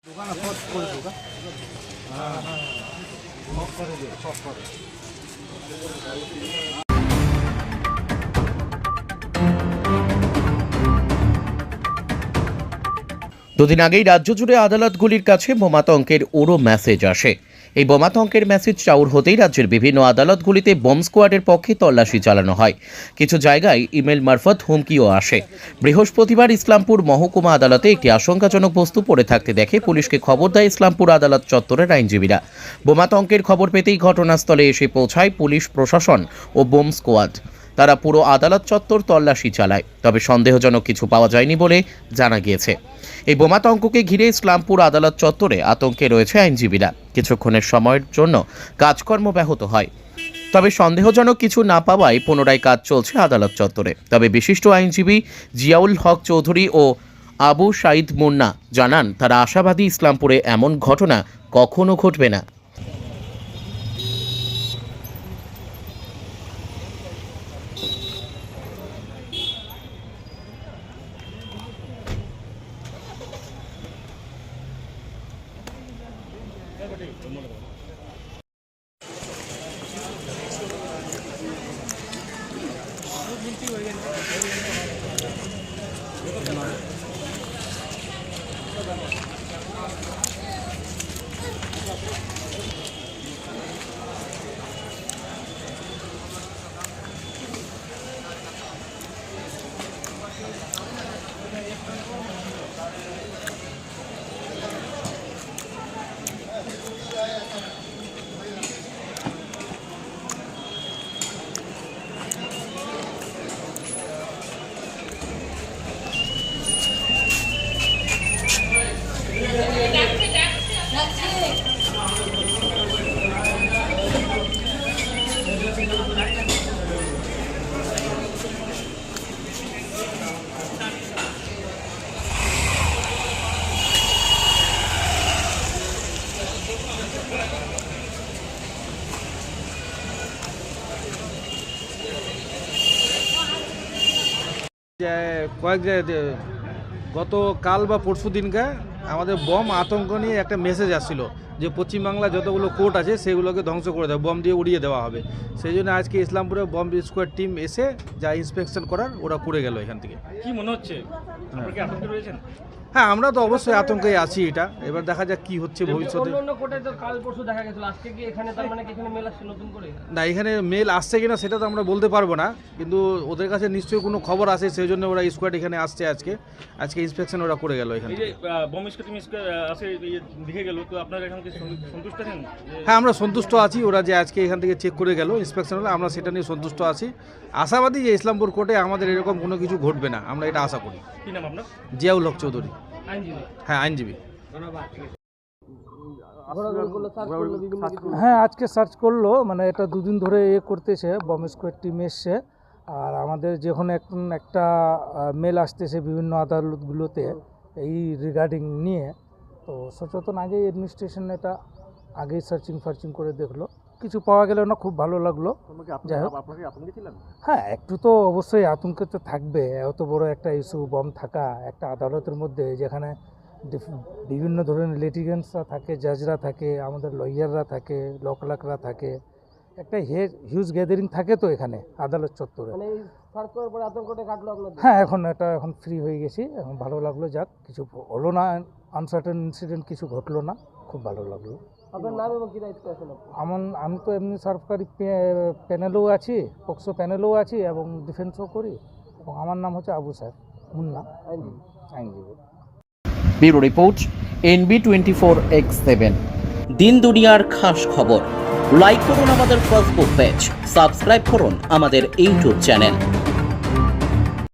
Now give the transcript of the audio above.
দুদিন আগেই রাজ্য জুড়ে আদালতগুলির কাছে বোমাতঙ্কের ওরও মেসেজ আসে। এই বোমাতঙ্কের মেসেজ চাউর হতেই রাজ্যের বিভিন্ন আদালতগুলিতে বোম স্কোয়াডের পক্ষে তল্লাশি চালানো হয়। কিছু জায়গায় ইমেল মারফত হুমকিও আসে। বৃহস্পতিবার ইসলামপুর মহকুমা আদালতে একটি আশঙ্কাজনক বস্তু পড়ে থাকতে দেখে পুলিশকে খবর দেয় ইসলামপুর আদালত চত্বরের আইনজীবীরা। বোমাতঙ্কের খবর পেতেই ঘটনাস্থলে এসে পৌঁছায় পুলিশ প্রশাসন ও বোম স্কোয়াড। তারা পুরো আদালত চত্বর তল্লাশি চালায়, তবে সন্দেহজনক কিছু পাওয়া যায়নি বলে জানা গিয়েছে। এই বোমাতঙ্ককে ঘিরে ইসলামপুর আদালত চত্বরে আতঙ্কে রয়েছে আইনজীবীরা। কিছুক্ষণের সময়ের জন্য কাজকর্ম ব্যাহত হয়, তবে সন্দেহজনক কিছু না পাওয়ায় পুনরায় কাজ চলছে আদালত চত্বরে। তবে বিশিষ্ট আইনজীবী জিয়াউল হক চৌধুরী ও আবু সাইদ মুন্না জানান, তারা আশাবাদী ইসলামপুরে এমন ঘটনা কখনো ঘটবে না। গতকাল বা পরশু দিনকে আমাদের বম আতঙ্ক নিয়ে একটা মেসেজ আসছিল যে পশ্চিমবাংলা যতগুলো কোর্ট আছে সেগুলোকে ধ্বংস করে দেওয়া, বম দিয়ে উড়িয়ে দেওয়া হবে। সেই জন্য আজকে ইসলামপুরে বম স্কোয়াড টিম এসে যা ইন্সপেকশন করার ওরা করে গেল এখান থেকে। কি মনে হচ্ছে, আতঙ্কে রয়েছেন? হ্যাঁ, আমরা তো অবশ্যই আতঙ্কে আছি। এটা এবার দেখা যাক কি হচ্ছে ভবিষ্যতে। না, এখানে মেল আসছে কিনা সেটা তো আমরা বলতে পারবো না, কিন্তু ওদের কাছে নিশ্চয়ই কোনো খবর আসে, সেই জন্য ওরা স্কোয়াড এখানে আসছে। আজকে ইন্সপেকশন ওরা করে গেল এখানে। হ্যাঁ, আমরা সন্তুষ্ট আছি। ওরা যে আজকে এখান থেকে চেক করে গেল ইন্সপেকশন হলো, আমরা সেটা নিয়ে সন্তুষ্ট আছি। আশাবাদী যে ইসলামপুর কোর্টে আমাদের এরকম কোনো কিছু ঘটবে না, আমরা এটা আশা করি। কি নাম আপনার? জিয়াউল হক চৌধুরী। হ্যাঁ, আইনজীবী। হ্যাঁ, আজকে সার্চ করলো, মানে এটা দুদিন ধরে করতেছে, বম স্কোয়াড টিম এসছে। আর আমাদের যখন একটা মেল আসতেছে বিভিন্ন আদালতগুলোতে এই রিগার্ডিং নিয়ে, তো সচেতন আগেই অ্যাডমিনিস্ট্রেশন এটা আগেই সার্চিং করে দেখলো, কিছু পাওয়া গেল না, খুব ভালো লাগলো। যাই হোক, হ্যাঁ, একটু তো অবশ্যই আতঙ্কে তো থাকবে। এত বড় একটা ইস্যু, বম থাকা একটা আদালতের মধ্যে, যেখানে বিভিন্ন ধরনের লিটিগেন্টসরা থাকে, জাজরা থাকে, আমাদের লয়াররা থাকে, লোকলাকরা থাকে, একটা হিউজ গ্যাদারিং থাকে তো এখানে আদালত চত্বরে। হ্যাঁ, এখন ফ্রি হয়ে গেছি, এখন ভালো লাগলো। যাক, কিছু হলো না, আনসার্টেন ইনসিডেন্ট কিছু ঘটলো না, খুব ভালো লাগলো। আপনার নাম এবং কি দায়িত্ব আছেন? আমি তো এমনি সরকারি প্যানেলেও আছি, পক্সো প্যানেলেও আছি এবং ডিফেন্সও করি, এবং আমার নাম হচ্ছে আবু সাইদ মুন্না, আইনজীবী। Bureau report, NB24X7। দিন দুনিয়ার খাস খবর। লাইক করুন আমাদের ফেসবুক পেজ, সাবস্ক্রাইব করুন আমাদের ইউটিউব চ্যানেল।